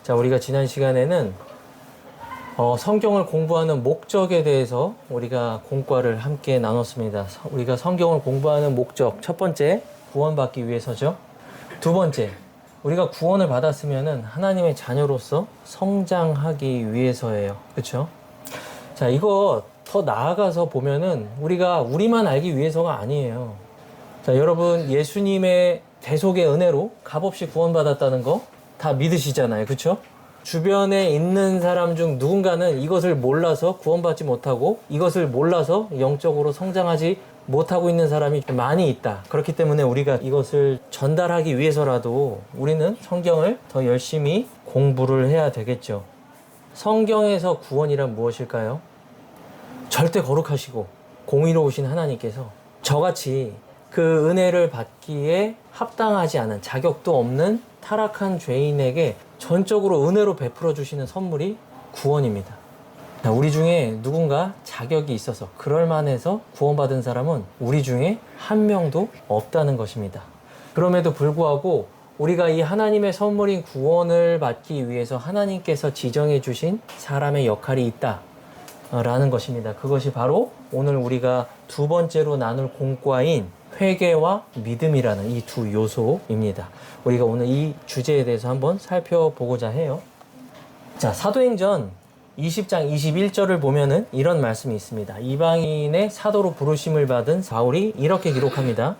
자, 우리가 지난 시간에는 성경을 공부하는 목적에 대해서 우리가 공과를 함께 나눴습니다. 우리가 성경을 공부하는 목적, 첫 번째, 구원받기 위해서죠. 두 번째, 우리가 구원을 받았으면은 하나님의 자녀로서 성장하기 위해서예요. 그렇죠? 자, 이거 더 나아가서 보면은 우리가 우리만 알기 위해서가 아니에요. 자, 여러분, 예수님의 대속의 은혜로 값없이 구원받았다는 거 다 믿으시잖아요. 그렇죠? 주변에 있는 사람 중 누군가는 이것을 몰라서 구원받지 못하고 이것을 몰라서 영적으로 성장하지 못하고 있는 사람이 많이 있다. 그렇기 때문에 우리가 이것을 전달하기 위해서라도 우리는 성경을 더 열심히 공부를 해야 되겠죠. 성경에서 구원이란 무엇일까요? 절대 거룩하시고 공의로우신 하나님께서 저같이 그 은혜를 받기에 합당하지 않은, 자격도 없는 타락한 죄인에게 전적으로 은혜로 베풀어 주시는 선물이 구원입니다. 우리 중에 누군가 자격이 있어서 그럴만해서 구원받은 사람은 우리 중에 한 명도 없다는 것입니다. 그럼에도 불구하고 우리가 이 하나님의 선물인 구원을 받기 위해서 하나님께서 지정해 주신 사람의 역할이 있다 라는 것입니다. 그것이 바로 오늘 우리가 두 번째로 나눌 공과인 회개와 믿음이라는 이 두 요소입니다. 우리가 오늘 이 주제에 대해서 한번 살펴보고자 해요. 자, 사도행전 20장 21절을 보면은 이런 말씀이 있습니다. 이방인의 사도로 부르심을 받은 바울이 이렇게 기록합니다.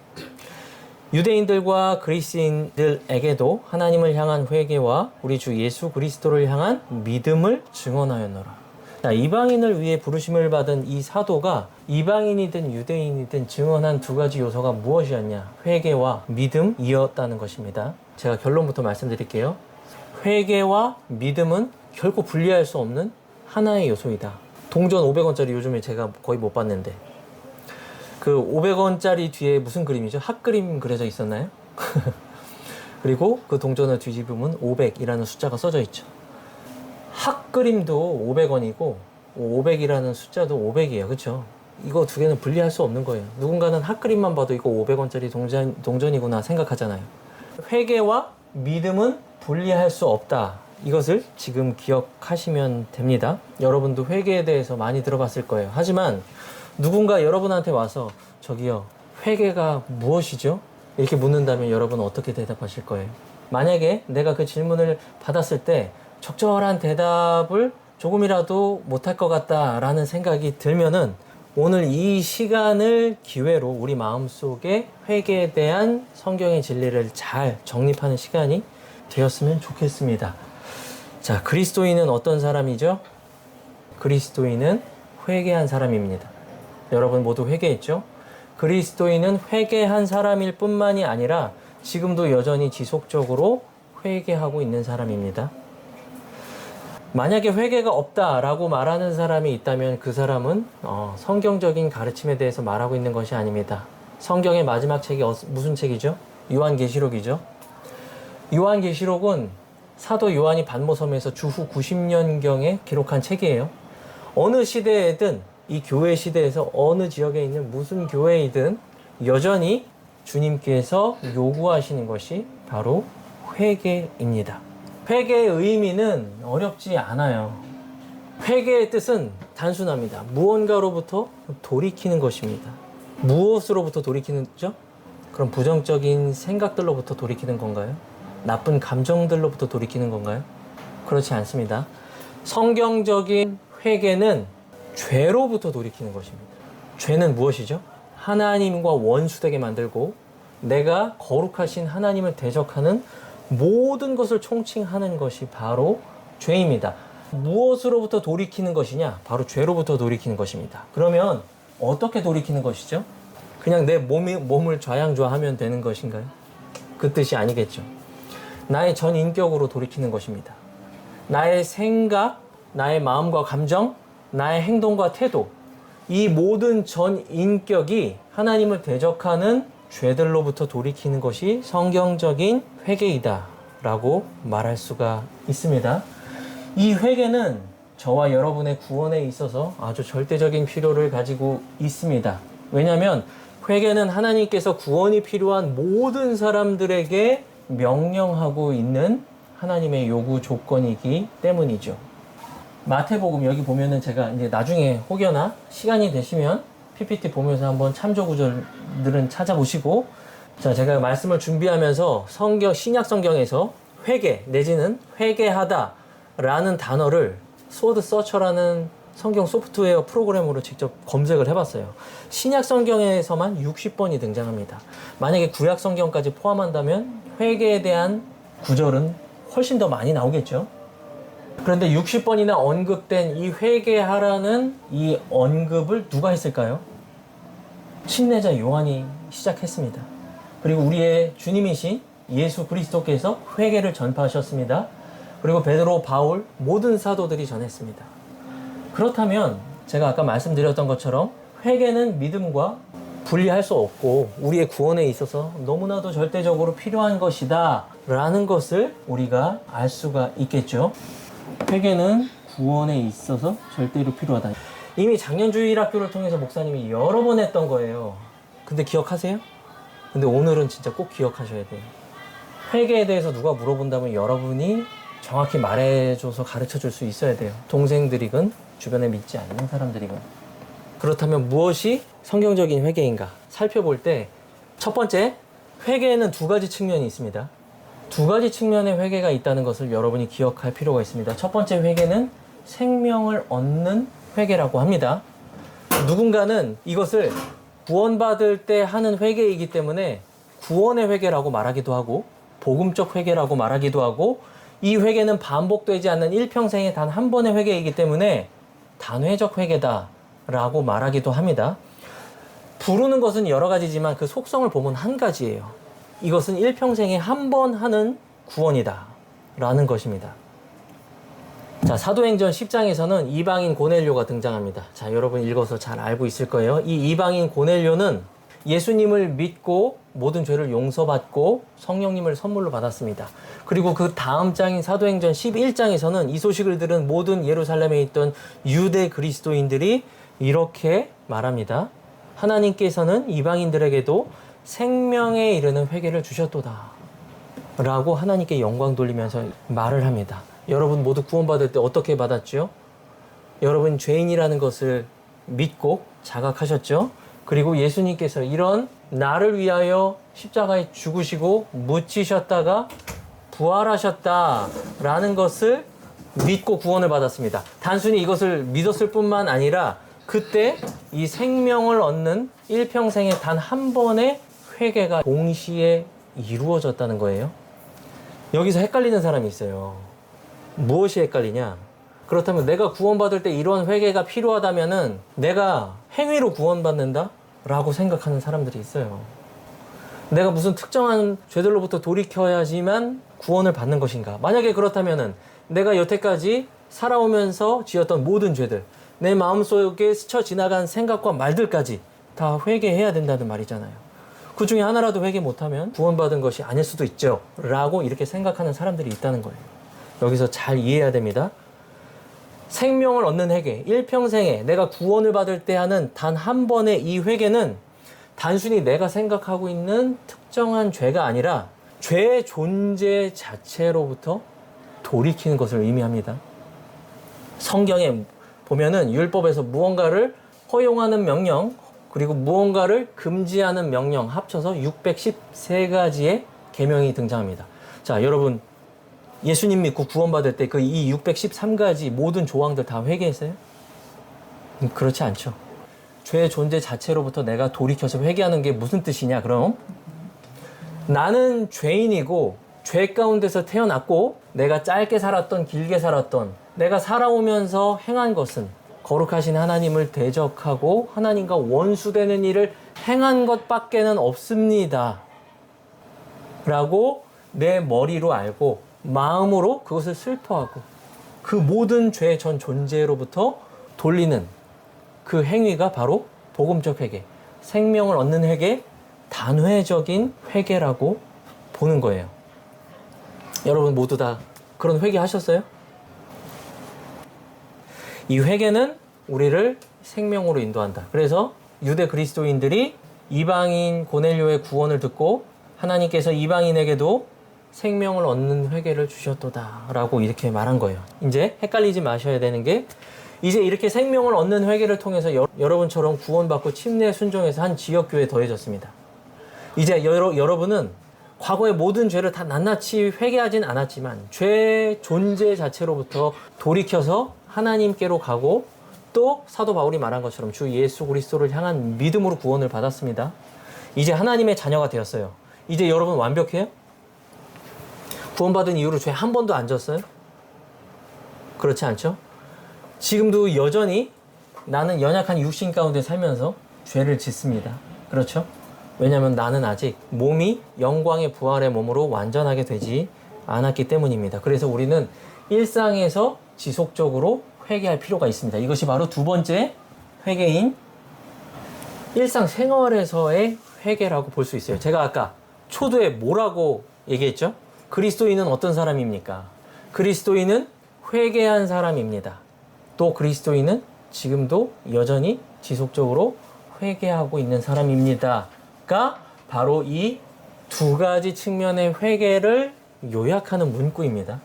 유대인들과 그리스인들에게도 하나님을 향한 회개와 우리 주 예수 그리스도를 향한 믿음을 증언하였노라. 자, 이방인을 위해 부르심을 받은 이 사도가 이방인이든 유대인이든 증언한 두 가지 요소가 무엇이었냐? 회개와 믿음이었다는 것입니다. 제가 결론부터 말씀드릴게요. 회개와 믿음은 결코 분리할 수 없는 하나의 요소이다. 동전 500원짜리 요즘에 제가 거의 못 봤는데 그 500원짜리 뒤에 무슨 그림이죠? 핫그림 그려져 있었나요? 그리고 그 동전을 뒤집으면 500이라는 숫자가 써져 있죠. 핫그림도 500원이고 500이라는 숫자도 500이에요. 그렇죠? 이거 두 개는 분리할 수 없는 거예요. 누군가는 핫그림만 봐도 이거 500원짜리 동전이구나 생각하잖아요. 회개와 믿음은 분리할 수 없다. 이것을 지금 기억하시면 됩니다. 여러분도 회개에 대해서 많이 들어봤을 거예요. 하지만 누군가 여러분한테 와서 저기요, 회개가 무엇이죠? 이렇게 묻는다면 여러분은 어떻게 대답하실 거예요? 만약에 내가 그 질문을 받았을 때 적절한 대답을 조금이라도 못할 것 같다라는 생각이 들면은 오늘 이 시간을 기회로 우리 마음속에 회개에 대한 성경의 진리를 잘 정립하는 시간이 되었으면 좋겠습니다. 자, 그리스도인은 어떤 사람이죠? 그리스도인은 회개한 사람입니다. 여러분 모두 회개했죠? 그리스도인은 회개한 사람일 뿐만이 아니라 지금도 여전히 지속적으로 회개하고 있는 사람입니다. 만약에 회개가 없다라고 말하는 사람이 있다면 그 사람은 성경적인 가르침에 대해서 말하고 있는 것이 아닙니다. 성경의 마지막 책이 무슨 책이죠? 요한계시록이죠. 요한계시록은 사도 요한이 반모섬에서 주후 90년경에 기록한 책이에요. 어느 시대에든 이 교회 시대에서 어느 지역에 있는 무슨 교회이든 여전히 주님께서 요구하시는 것이 바로 회개입니다. 회개의 의미는 어렵지 않아요. 회개의 뜻은 단순합니다. 무언가로부터 돌이키는 것입니다. 무엇으로부터 돌이키는 거죠? 그럼 부정적인 생각들로부터 돌이키는 건가요? 나쁜 감정들로부터 돌이키는 건가요? 그렇지 않습니다. 성경적인 회개는 죄로부터 돌이키는 것입니다. 죄는 무엇이죠? 하나님과 원수되게 만들고 내가 거룩하신 하나님을 대적하는 모든 것을 총칭하는 것이 바로 죄입니다. 무엇으로부터 돌이키는 것이냐? 바로 죄로부터 돌이키는 것입니다. 그러면 어떻게 돌이키는 것이죠? 그냥 내 몸을 좌양좌하면 되는 것인가요? 그 뜻이 아니겠죠. 나의 전 인격으로 돌이키는 것입니다. 나의 생각, 나의 마음과 감정, 나의 행동과 태도, 이 모든 전 인격이 하나님을 대적하는 죄들로부터 돌이키는 것이 성경적인 회개이다 라고 말할 수가 있습니다. 이 회개는 저와 여러분의 구원에 있어서 아주 절대적인 필요를 가지고 있습니다. 왜냐하면 회개는 하나님께서 구원이 필요한 모든 사람들에게 명령하고 있는 하나님의 요구 조건이기 때문이죠. 마태복음 여기 보면은 제가 이제 나중에 혹여나 시간이 되시면 PPT 보면서 한번 참조 구절들은 찾아보시고, 자, 제가 말씀을 준비하면서 신약 성경에서 회개 내지는 회개하다 라는 단어를 소드 서처라는 성경 소프트웨어 프로그램으로 직접 검색을 해봤어요. 신약 성경에서만 60번이 등장합니다. 만약에 구약 성경까지 포함한다면 회개에 대한 구절은 훨씬 더 많이 나오겠죠. 그런데 60번이나 언급된 이 회개하라는 이 언급을 누가 했을까요? 침례자 요한이 시작했습니다. 그리고 우리의 주님이신 예수 그리스도께서 회개를 전파하셨습니다. 그리고 베드로, 바울, 모든 사도들이 전했습니다. 그렇다면 제가 아까 말씀드렸던 것처럼 회개는 믿음과 분리할 수 없고 우리의 구원에 있어서 너무나도 절대적으로 필요한 것이다 라는 것을 우리가 알 수가 있겠죠. 회개는 구원에 있어서 절대로 필요하다. 이미 작년 주일학교를 통해서 목사님이 여러 번 했던 거예요. 근데 기억하세요? 근데 오늘은 진짜 꼭 기억하셔야 돼요. 회개에 대해서 누가 물어본다면 여러분이 정확히 말해줘서 가르쳐줄 수 있어야 돼요. 동생들이건 주변에 믿지 않는 사람들이건. 그렇다면 무엇이 성경적인 회개인가 살펴볼 때 첫 번째, 회개에는 두 가지 측면이 있습니다. 두 가지 측면의 회개가 있다는 것을 여러분이 기억할 필요가 있습니다. 첫 번째 회개는 생명을 얻는 회개라고 합니다. 누군가는 이것을 구원받을 때 하는 회개이기 때문에 구원의 회개라고 말하기도 하고 복음적 회개라고 말하기도 하고, 이 회개는 반복되지 않는 일평생에 단 한 번의 회개이기 때문에 단회적 회개다 라고 말하기도 합니다. 부르는 것은 여러 가지지만 그 속성을 보면 한 가지예요. 이것은 일평생에 한 번 하는 구원이다 라는 것입니다. 자, 사도행전 10장에서는 이방인 고넬료가 등장합니다. 자, 여러분 읽어서 잘 알고 있을 거예요. 이 이방인 고넬료는 예수님을 믿고 모든 죄를 용서받고 성령님을 선물로 받았습니다. 그리고 그 다음 장인 사도행전 11장에서는 이 소식을 들은 모든 예루살렘에 있던 유대 그리스도인들이 이렇게 말합니다. 하나님께서는 이방인들에게도 생명에 이르는 회개를 주셨도다 라고 하나님께 영광 돌리면서 말을 합니다. 여러분 모두 구원받을 때 어떻게 받았죠? 여러분 죄인이라는 것을 믿고 자각하셨죠? 그리고 예수님께서 이런 나를 위하여 십자가에 죽으시고 묻히셨다가 부활하셨다라는 것을 믿고 구원을 받았습니다. 단순히 이것을 믿었을 뿐만 아니라 그때 이 생명을 얻는 일평생에 단 한 번의 회개가 동시에 이루어졌다는 거예요. 여기서 헷갈리는 사람이 있어요. 무엇이 헷갈리냐? 그렇다면 내가 구원받을 때 이런 회개가 필요하다면은 내가 행위로 구원받는다? 라고 생각하는 사람들이 있어요. 내가 무슨 특정한 죄들로부터 돌이켜야지만 구원을 받는 것인가? 만약에 그렇다면은 내가 여태까지 살아오면서 지었던 모든 죄들, 내 마음속에 스쳐 지나간 생각과 말들까지 다 회개해야 된다는 말이잖아요. 그 중에 하나라도 회개 못하면 구원받은 것이 아닐 수도 있죠 라고 이렇게 생각하는 사람들이 있다는 거예요. 여기서 잘 이해해야 됩니다. 생명을 얻는 회개, 일평생에 내가 구원을 받을 때 하는 단 한 번의 이 회개는 단순히 내가 생각하고 있는 특정한 죄가 아니라 죄의 존재 자체로부터 돌이키는 것을 의미합니다. 성경에 보면은 율법에서 무언가를 허용하는 명령, 그리고 무언가를 금지하는 명령 합쳐서 613가지의 계명이 등장합니다. 자, 여러분 예수님 믿고 구원받을 때 그 이 613가지 모든 조항들 다 회개했어요? 그렇지 않죠. 죄의 존재 자체로부터 내가 돌이켜서 회개하는 게 무슨 뜻이냐? 그럼 나는 죄인이고 죄 가운데서 태어났고 내가 짧게 살았던 길게 살았던 내가 살아오면서 행한 것은 거룩하신 하나님을 대적하고 하나님과 원수되는 일을 행한 것밖에는 없습니다 라고 내 머리로 알고 마음으로 그것을 슬퍼하고 그 모든 죄의 전 존재로부터 돌리는 그 행위가 바로 복음적 회개, 생명을 얻는 회개, 단회적인 회개라고 보는 거예요. 여러분 모두 다 그런 회개 하셨어요? 이 회개는 우리를 생명으로 인도한다. 그래서 유대 그리스도인들이 이방인 고넬료의 구원을 듣고 하나님께서 이방인에게도 생명을 얻는 회개를 주셨도다 라고 이렇게 말한 거예요. 이제 헷갈리지 마셔야 되는 게, 이제 이렇게 생명을 얻는 회개를 통해서 여러분처럼 구원받고 침례에 순종해서 한 지역교회에 더해졌습니다. 이제 여러분은 과거의 모든 죄를 다 낱낱이 회개하진 않았지만 죄 존재 자체로부터 돌이켜서 하나님께로 가고, 또 사도 바울이 말한 것처럼 주 예수 그리스도를 향한 믿음으로 구원을 받았습니다. 이제 하나님의 자녀가 되었어요. 이제 여러분 완벽해요? 구원받은 이후로 죄 한 번도 안 졌어요? 그렇지 않죠? 지금도 여전히 나는 연약한 육신 가운데 살면서 죄를 짓습니다. 그렇죠? 왜냐하면 나는 아직 몸이 영광의 부활의 몸으로 완전하게 되지 않았기 때문입니다. 그래서 우리는 일상에서 지속적으로 회개할 필요가 있습니다. 이것이 바로 두 번째 회개인 일상생활에서의 회개라고 볼 수 있어요. 제가 아까 초두에 뭐라고 얘기했죠? 그리스도인은 어떤 사람입니까? 그리스도인은 회개한 사람입니다. 또 그리스도인은 지금도 여전히 지속적으로 회개하고 있는 사람입니다가 바로 이 두 가지 측면의 회개를 요약하는 문구입니다.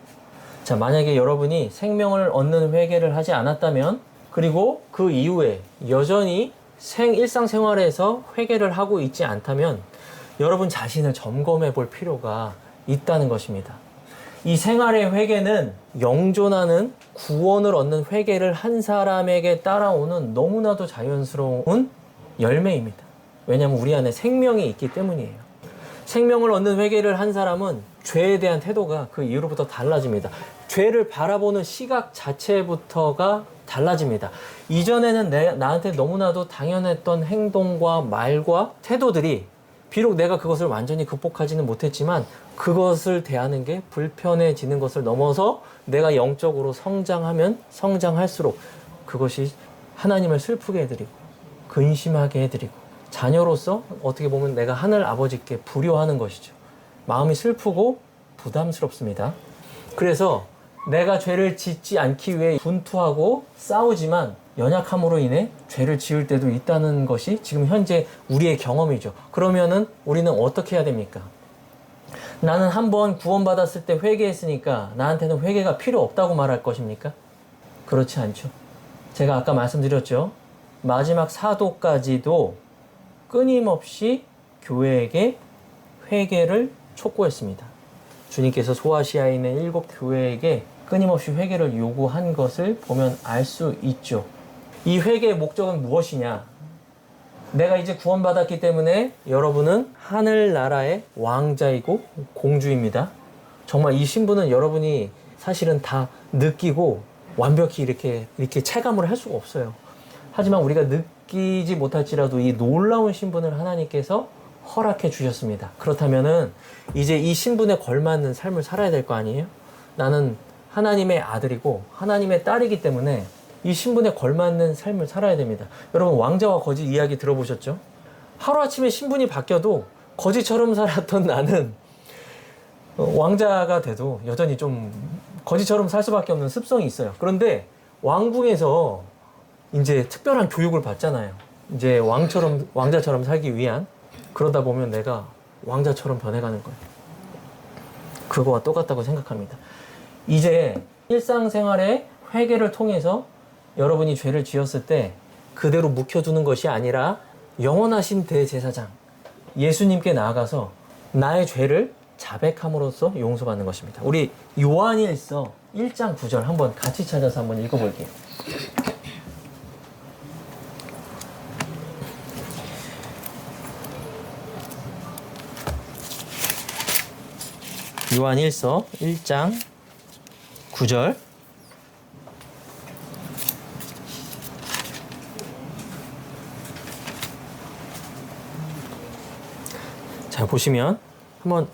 자, 만약에 여러분이 생명을 얻는 회개를 하지 않았다면, 그리고 그 이후에 여전히 일상생활에서 회개를 하고 있지 않다면 여러분 자신을 점검해 볼 필요가 있다는 것입니다. 이 생활의 회개는 영존하는 구원을 얻는 회개를 한 사람에게 따라오는 너무나도 자연스러운 열매입니다. 왜냐하면 우리 안에 생명이 있기 때문이에요. 생명을 얻는 회개를 한 사람은 죄에 대한 태도가 그 이후로부터 달라집니다. 죄를 바라보는 시각 자체부터가 달라집니다. 이전에는 나한테 너무나도 당연했던 행동과 말과 태도들이 비록 내가 그것을 완전히 극복하지는 못했지만 그것을 대하는 게 불편해지는 것을 넘어서 내가 영적으로 성장하면 성장할수록 그것이 하나님을 슬프게 해드리고 근심하게 해드리고, 자녀로서 어떻게 보면 내가 하늘 아버지께 불효하는 것이죠. 마음이 슬프고 부담스럽습니다. 그래서 내가 죄를 짓지 않기 위해 분투하고 싸우지만 연약함으로 인해 죄를 지을 때도 있다는 것이 지금 현재 우리의 경험이죠. 그러면은 우리는 어떻게 해야 됩니까? 나는 한번 구원받았을 때 회개했으니까 나한테는 회개가 필요 없다고 말할 것입니까? 그렇지 않죠. 제가 아까 말씀드렸죠. 마지막 사도까지도 끊임없이 교회에게 회개를 촉구했습니다. 주님께서 소아시아에 있는 7 교회에게 끊임없이 회개를 요구한 것을 보면 알 수 있죠. 이 회개의 목적은 무엇이냐? 내가 이제 구원받았기 때문에 여러분은 하늘나라의 왕자이고 공주입니다. 정말 이 신분은 여러분이 사실은 다 느끼고 완벽히 이렇게 체감을 할 수가 없어요. 하지만 우리가 느끼지 못할지라도 이 놀라운 신분을 하나님께서 허락해 주셨습니다. 그렇다면은 이제 이 신분에 걸맞는 삶을 살아야 될 거 아니에요? 나는 하나님의 아들이고 하나님의 딸이기 때문에 이 신분에 걸맞는 삶을 살아야 됩니다. 여러분, 왕자와 거지 이야기 들어보셨죠? 하루아침에 신분이 바뀌어도 거지처럼 살았던 나는 왕자가 돼도 여전히 좀 거지처럼 살 수밖에 없는 습성이 있어요. 그런데 왕궁에서 이제 특별한 교육을 받잖아요. 이제 왕자처럼 살기 위한. 그러다 보면 내가 왕자처럼 변해가는 거예요. 그거와 똑같다고 생각합니다. 이제 일상생활의 회개를 통해서 여러분이 죄를 지었을 때 그대로 묵혀두는 것이 아니라 영원하신 대제사장 예수님께 나아가서 나의 죄를 자백함으로써 용서받는 것입니다. 우리 요한일서 1장 9절 한번 같이 찾아서 한번 읽어볼게요. 요한일서 1장 9절. 자, 보시면 한번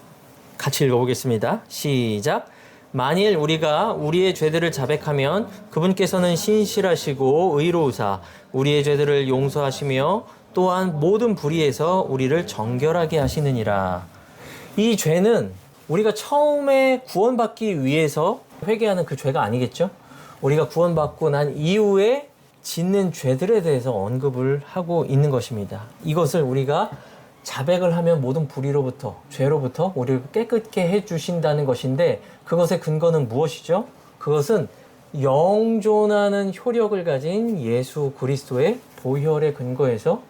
같이 읽어보겠습니다. 시작. 만일 우리가 우리의 죄들을 자백하면 그분께서는 신실하시고 의로우사 우리의 죄들을 용서하시며 또한 모든 불의에서 우리를 정결하게 하시느니라. 이 죄는 우리가 처음에 구원받기 위해서 회개하는 그 죄가 아니겠죠? 우리가 구원받고 난 이후에 짓는 죄들에 대해서 언급을 하고 있는 것입니다. 이것을 우리가 자백을 하면 모든 불의로부터, 죄로부터 우리를 깨끗게 해주신다는 것인데, 그것의 근거는 무엇이죠? 그것은 영존하는 효력을 가진 예수 그리스도의 보혈의 근거에서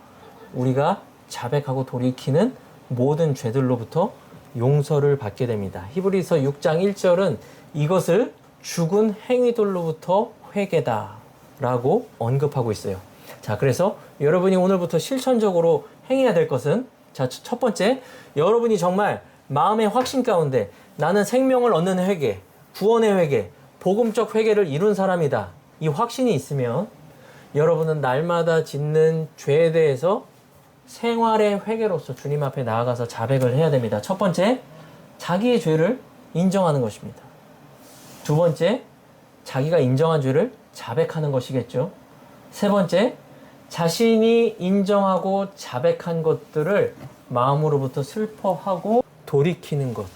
우리가 자백하고 돌이키는 모든 죄들로부터 용서를 받게 됩니다. 히브리서 6장 1절은 이것을 죽은 행위들로부터 회개다 라고 언급하고 있어요. 자, 그래서 여러분이 오늘부터 실천적으로 행해야 될 것은, 자, 첫 번째, 여러분이 정말 마음의 확신 가운데 나는 생명을 얻는 회개, 구원의 회개, 복음적 회개를 이룬 사람이다, 이 확신이 있으면 여러분은 날마다 짓는 죄에 대해서 생활의 회개로서 주님 앞에 나아가서 자백을 해야 됩니다. 첫 번째, 자기의 죄를 인정하는 것입니다. 두 번째, 자기가 인정한 죄를 자백하는 것이겠죠. 세 번째, 자신이 인정하고 자백한 것들을 마음으로부터 슬퍼하고 돌이키는 것.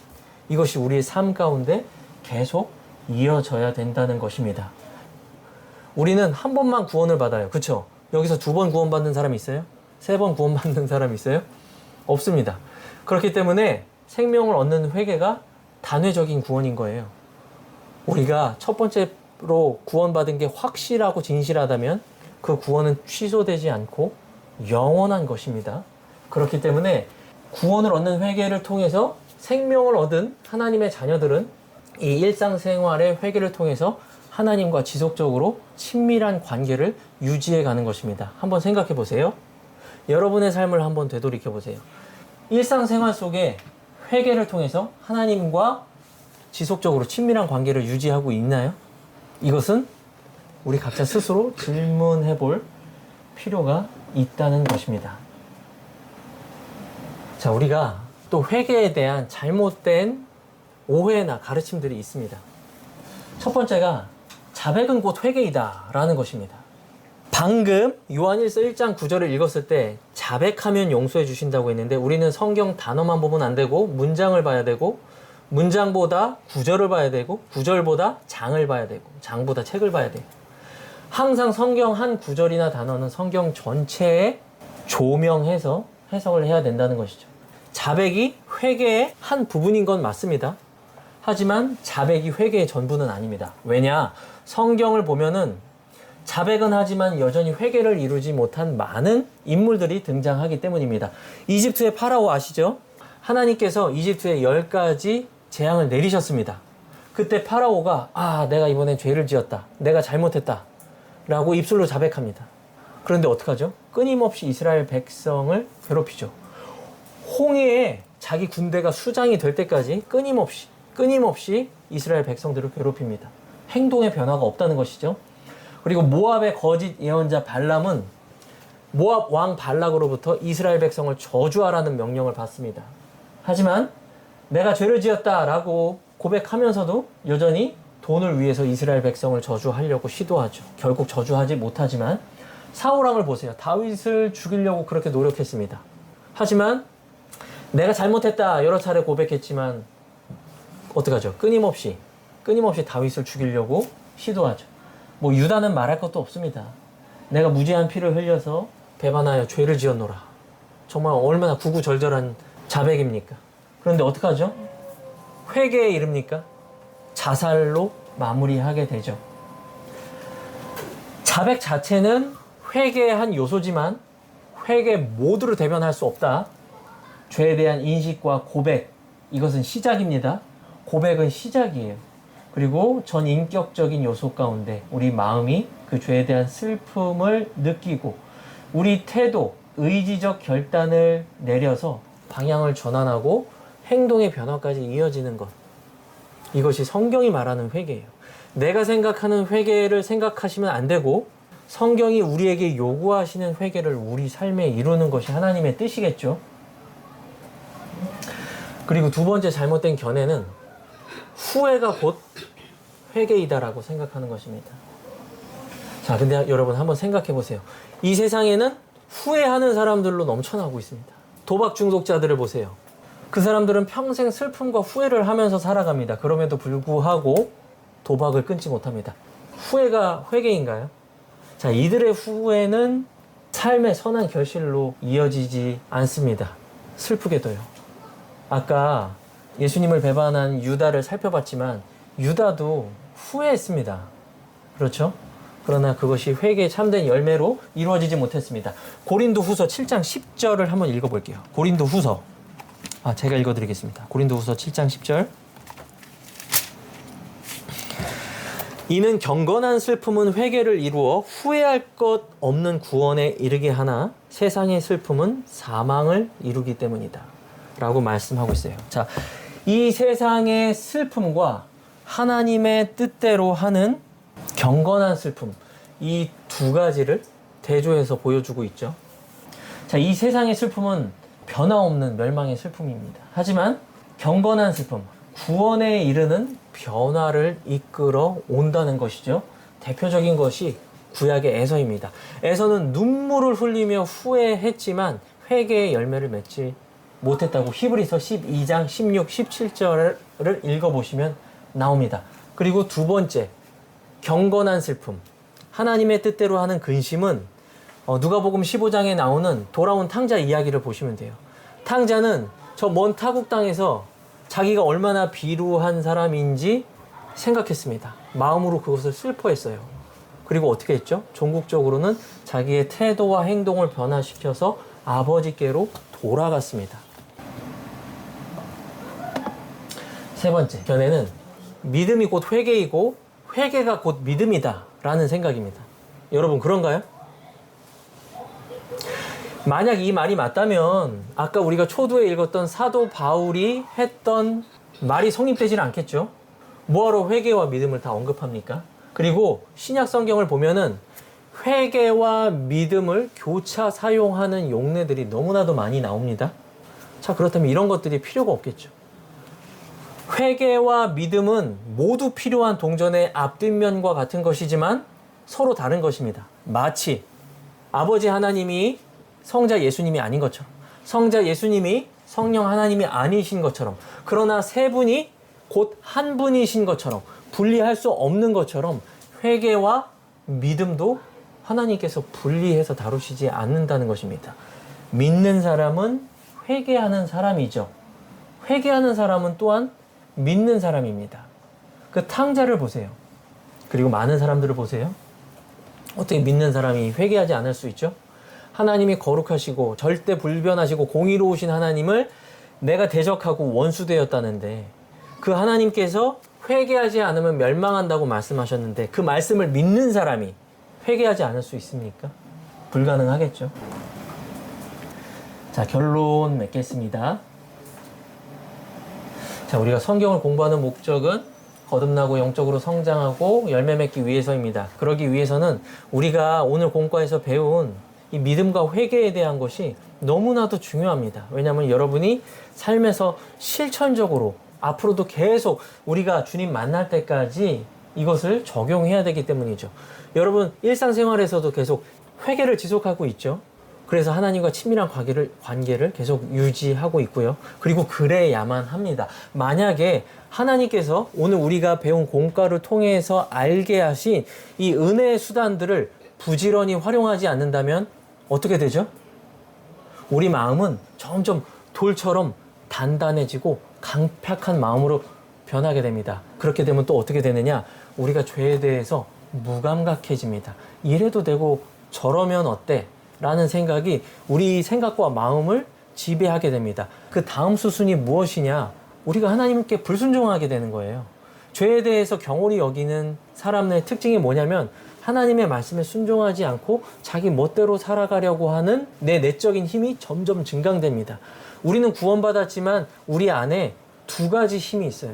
이것이 우리의 삶 가운데 계속 이어져야 된다는 것입니다. 우리는 한 번만 구원을 받아요. 그렇죠? 여기서 두 번 구원받는 사람이 있어요? 세 번 구원받는 사람이 있어요? 없습니다. 그렇기 때문에 생명을 얻는 회개가 단회적인 구원인 거예요. 우리가 첫 번째로 구원받은 게 확실하고 진실하다면 그 구원은 취소되지 않고 영원한 것입니다. 그렇기 때문에 구원을 얻는 회개를 통해서 생명을 얻은 하나님의 자녀들은 이 일상생활의 회개를 통해서 하나님과 지속적으로 친밀한 관계를 유지해 가는 것입니다. 한번 생각해 보세요. 여러분의 삶을 한번 되돌이켜 보세요. 일상생활 속에 회개를 통해서 하나님과 지속적으로 친밀한 관계를 유지하고 있나요? 이것은 우리 각자 스스로 질문해 볼 필요가 있다는 것입니다. 자, 우리가 또 회개에 대한 잘못된 오해나 가르침들이 있습니다. 첫 번째가 자백은 곧 회개이다 라는 것입니다. 방금 요한일서 1장 9절을 읽었을 때 자백하면 용서해 주신다고 했는데, 우리는 성경 단어만 보면 안 되고 문장을 봐야 되고, 문장보다 구절을 봐야 되고, 구절보다 장을 봐야 되고, 장보다 책을 봐야 돼요. 항상 성경 한 구절이나 단어는 성경 전체에 조명해서 해석을 해야 된다는 것이죠. 자백이 회개의 한 부분인 건 맞습니다. 하지만 자백이 회개의 전부는 아닙니다. 왜냐? 성경을 보면은 자백은 하지만 여전히 회개를 이루지 못한 많은 인물들이 등장하기 때문입니다. 이집트의 파라오 아시죠? 하나님께서 이집트에 10가지 재앙을 내리셨습니다. 그때 파라오가 내가 이번엔 죄를 지었다, 내가 잘못했다 라고 입술로 자백합니다. 그런데 어떡하죠? 끊임없이 이스라엘 백성을 괴롭히죠. 홍해에 자기 군대가 수장이 될 때까지 끊임없이 이스라엘 백성들을 괴롭힙니다. 행동의 변화가 없다는 것이죠. 그리고 모압의 거짓 예언자 발람은 모압 왕 발락으로부터 이스라엘 백성을 저주하라는 명령을 받습니다. 하지만 내가 죄를 지었다라고 고백하면서도 여전히 돈을 위해서 이스라엘 백성을 저주하려고 시도하죠. 결국 저주하지 못하지만 사울 왕을 보세요. 다윗을 죽이려고 그렇게 노력했습니다. 하지만 내가 잘못했다 여러 차례 고백했지만 어떡하죠? 끊임없이 다윗을 죽이려고 시도하죠. 유다는 말할 것도 없습니다. 내가 무지한 피를 흘려서 배반하여 죄를 지었노라. 정말 얼마나 구구절절한 자백입니까? 그런데 어떡하죠? 회개에 이릅니까? 자살로 마무리하게 되죠. 자백 자체는 회개의 한 요소지만 회개 모두를 대변할 수 없다. 죄에 대한 인식과 고백, 이것은 시작입니다. 고백은 시작이에요. 그리고 전 인격적인 요소 가운데 우리 마음이 그 죄에 대한 슬픔을 느끼고 우리 태도, 의지적 결단을 내려서 방향을 전환하고 행동의 변화까지 이어지는 것. 이것이 성경이 말하는 회개예요. 내가 생각하는 회개를 생각하시면 안 되고 성경이 우리에게 요구하시는 회개를 우리 삶에 이루는 것이 하나님의 뜻이겠죠. 그리고 두 번째 잘못된 견해는 후회가 곧 회개이다라고 생각하는 것입니다. 자, 근데 여러분 한번 생각해 보세요. 이 세상에는 후회하는 사람들로 넘쳐나고 있습니다. 도박 중독자들을 보세요. 그 사람들은 평생 슬픔과 후회를 하면서 살아갑니다. 그럼에도 불구하고 도박을 끊지 못합니다. 후회가 회개인가요? 자, 이들의 후회는 삶의 선한 결실로 이어지지 않습니다. 슬프게도요. 아까 예수님을 배반한 유다를 살펴봤지만 유다도 후회했습니다. 그렇죠? 그러나 그것이 회개의 참된 열매로 이루어지지 못했습니다. 고린도후서 7장 10절을 한번 읽어볼게요. 고린도후서. 제가 읽어드리겠습니다. 고린도후서 7장 10절. 이는 경건한 슬픔은 회개를 이루어 후회할 것 없는 구원에 이르게 하나 세상의 슬픔은 사망을 이루기 때문이다. 라고 말씀하고 있어요. 자, 이 세상의 슬픔과 하나님의 뜻대로 하는 경건한 슬픔, 이 두 가지를 대조해서 보여주고 있죠. 자, 이 세상의 슬픔은 변화없는 멸망의 슬픔입니다. 하지만 경건한 슬픔, 구원에 이르는 변화를 이끌어 온다는 것이죠. 대표적인 것이 구약의 에서입니다. 에서는 눈물을 흘리며 후회했지만 회개의 열매를 맺지 못했다고 히브리서 12장 16, 17절을 읽어보시면 나옵니다. 그리고 두 번째, 경건한 슬픔, 하나님의 뜻대로 하는 근심은 누가복음 15장에 나오는 돌아온 탕자 이야기를 보시면 돼요. 탕자는 저 먼 타국 땅에서 자기가 얼마나 비루한 사람인지 생각했습니다. 마음으로 그것을 슬퍼했어요. 그리고 어떻게 했죠? 종국적으로는 자기의 태도와 행동을 변화시켜서 아버지께로 돌아갔습니다. 세 번째, 견해는 믿음이 곧 회개이고 회개가 곧 믿음이다 라는 생각입니다. 여러분 그런가요? 만약 이 말이 맞다면 아까 우리가 초두에 읽었던 사도 바울이 했던 말이 성립되질 않겠죠? 뭐하러 회개와 믿음을 다 언급합니까? 그리고 신약 성경을 보면은 회개와 믿음을 교차 사용하는 용례들이 너무나도 많이 나옵니다. 자, 그렇다면 이런 것들이 필요가 없겠죠. 회개와 믿음은 모두 필요한 동전의 앞뒷면과 같은 것이지만 서로 다른 것입니다. 마치 아버지 하나님이 성자 예수님이 아닌 것처럼, 성자 예수님이 성령 하나님이 아니신 것처럼, 그러나 세 분이 곧 한 분이신 것처럼, 분리할 수 없는 것처럼 회개와 믿음도 하나님께서 분리해서 다루시지 않는다는 것입니다. 믿는 사람은 회개하는 사람이죠. 회개하는 사람은 또한 믿는 사람입니다. 그 탕자를 보세요. 그리고 많은 사람들을 보세요. 어떻게 믿는 사람이 회개하지 않을 수 있죠? 하나님이 거룩하시고 절대 불변하시고 공의로우신 하나님을 내가 대적하고 원수되었다는데 그 하나님께서 회개하지 않으면 멸망한다고 말씀하셨는데 그 말씀을 믿는 사람이 회개하지 않을 수 있습니까? 불가능하겠죠. 자, 결론 맺겠습니다. 자, 우리가 성경을 공부하는 목적은 거듭나고 영적으로 성장하고 열매 맺기 위해서입니다. 그러기 위해서는 우리가 오늘 공과에서 배운 이 믿음과 회개에 대한 것이 너무나도 중요합니다. 왜냐하면 여러분이 삶에서 실천적으로 앞으로도 계속 우리가 주님 만날 때까지 이것을 적용해야 되기 때문이죠. 여러분 일상생활에서도 계속 회개를 지속하고 있죠. 그래서 하나님과 친밀한 관계를 계속 유지하고 있고요. 그리고 그래야만 합니다. 만약에 하나님께서 오늘 우리가 배운 공과를 통해서 알게 하신 이 은혜의 수단들을 부지런히 활용하지 않는다면 어떻게 되죠? 우리 마음은 점점 돌처럼 단단해지고 강팍한 마음으로 변하게 됩니다. 그렇게 되면 또 어떻게 되느냐? 우리가 죄에 대해서 무감각해집니다. 이래도 되고 저러면 어때? 라는 생각이 우리 생각과 마음을 지배하게 됩니다. 그 다음 수순이 무엇이냐? 우리가 하나님께 불순종하게 되는 거예요. 죄에 대해서 경홀히 여기는 사람의 특징이 뭐냐면 하나님의 말씀에 순종하지 않고 자기 멋대로 살아가려고 하는 내 내적인 힘이 점점 증강됩니다. 우리는 구원받았지만 우리 안에 두 가지 힘이 있어요.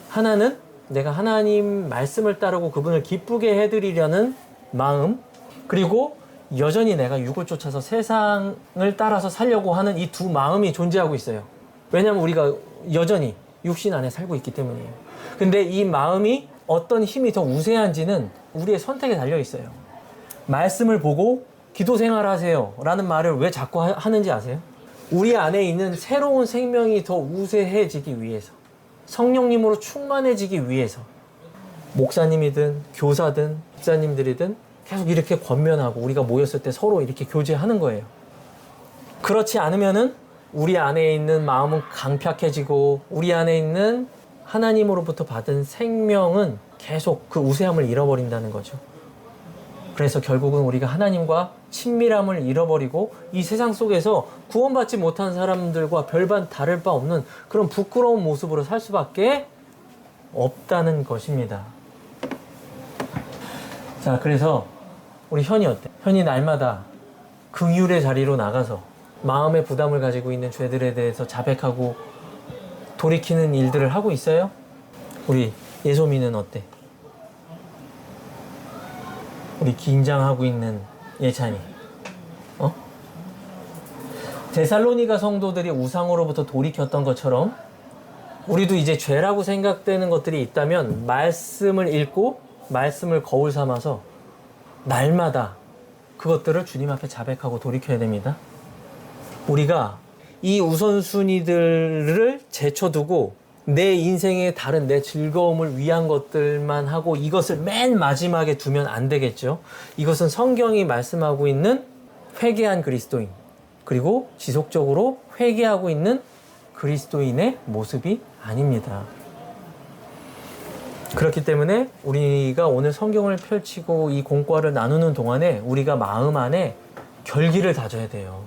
하나는 내가 하나님 말씀을 따르고 그분을 기쁘게 해드리려는 마음, 그리고 여전히 내가 육을 쫓아서 세상을 따라서 살려고 하는 이 두 마음이 존재하고 있어요. 왜냐하면 우리가 여전히 육신 안에 살고 있기 때문이에요. 근데 이 마음이 어떤 힘이 더 우세한지는 우리의 선택에 달려 있어요. 말씀을 보고 기도 생활하세요 라는 말을 왜 자꾸 하는지 아세요? 우리 안에 있는 새로운 생명이 더 우세해지기 위해서, 성령님으로 충만해지기 위해서 목사님이든 교사든 집사님들이든 계속 이렇게 권면하고 우리가 모였을 때 서로 이렇게 교제하는 거예요. 그렇지 않으면은 우리 안에 있는 마음은 강팍해지고 우리 안에 있는 하나님으로부터 받은 생명은 계속 그 우세함을 잃어버린다는 거죠. 그래서 결국은 우리가 하나님과 친밀함을 잃어버리고 이 세상 속에서 구원받지 못한 사람들과 별반 다를 바 없는 그런 부끄러운 모습으로 살 수밖에 없다는 것입니다. 자, 그래서 우리 현이 어때? 현이 날마다 긍휼의 자리로 나가서 마음의 부담을 가지고 있는 죄들에 대해서 자백하고 돌이키는 일들을 하고 있어요? 우리 예소미는 어때? 우리 긴장하고 있는 예찬이 데살로니가 성도들이 우상으로부터 돌이켰던 것처럼 우리도 이제 죄라고 생각되는 것들이 있다면 말씀을 읽고 말씀을 거울 삼아서 날마다 그것들을 주님 앞에 자백하고 돌이켜야 됩니다. 우리가 이 우선순위들을 제쳐두고 내 인생의 다른 내 즐거움을 위한 것들만 하고 이것을 맨 마지막에 두면 안 되겠죠. 이것은 성경이 말씀하고 있는 회개한 그리스도인, 그리고 지속적으로 회개하고 있는 그리스도인의 모습이 아닙니다. 그렇기 때문에 우리가 오늘 성경을 펼치고 이 공과를 나누는 동안에 우리가 마음 안에 결기를 다져야 돼요.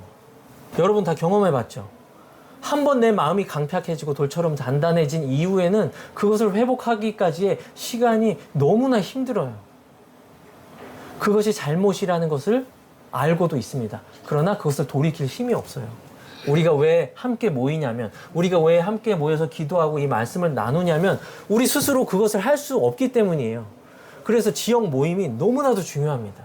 여러분 다 경험해봤죠? 한번 내 마음이 강팍해지고 돌처럼 단단해진 이후에는 그것을 회복하기까지의 시간이 너무나 힘들어요. 그것이 잘못이라는 것을 알고도 있습니다. 그러나 그것을 돌이킬 힘이 없어요. 우리가 왜 함께 모이냐면, 우리가 왜 함께 모여서 기도하고 이 말씀을 나누냐면 우리 스스로 그것을 할 수 없기 때문이에요. 그래서 지역 모임이 너무나도 중요합니다.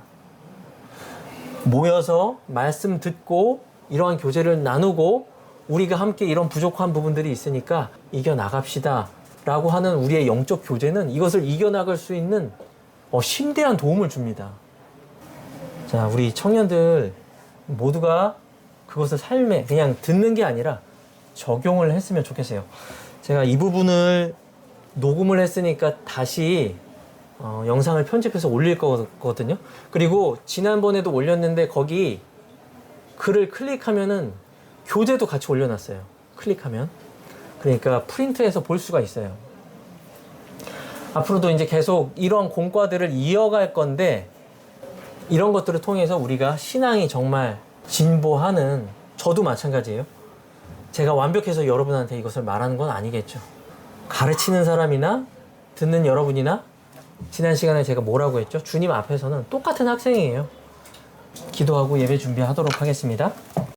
모여서 말씀 듣고 이러한 교제를 나누고 우리가 함께 이런 부족한 부분들이 있으니까 이겨나갑시다 라고 하는 우리의 영적 교제는 이것을 이겨나갈 수 있는 심대한 도움을 줍니다. 자, 우리 청년들 모두가 그것을 삶에 그냥 듣는 게 아니라 적용을 했으면 좋겠어요. 제가 이 부분을 녹음을 했으니까 다시 영상을 편집해서 올릴 거거든요. 그리고 지난번에도 올렸는데 거기 글을 클릭하면은 교재도 같이 올려놨어요. 클릭하면. 그러니까 프린트해서 볼 수가 있어요. 앞으로도 이제 계속 이런 공과들을 이어갈 건데 이런 것들을 통해서 우리가 신앙이 정말 진보하는, 저도 마찬가지예요. 제가 완벽해서 여러분한테 이것을 말하는 건 아니겠죠. 가르치는 사람이나 듣는 여러분이나 지난 시간에 제가 뭐라고 했죠? 주님 앞에서는 똑같은 학생이에요. 기도하고 예배 준비하도록 하겠습니다.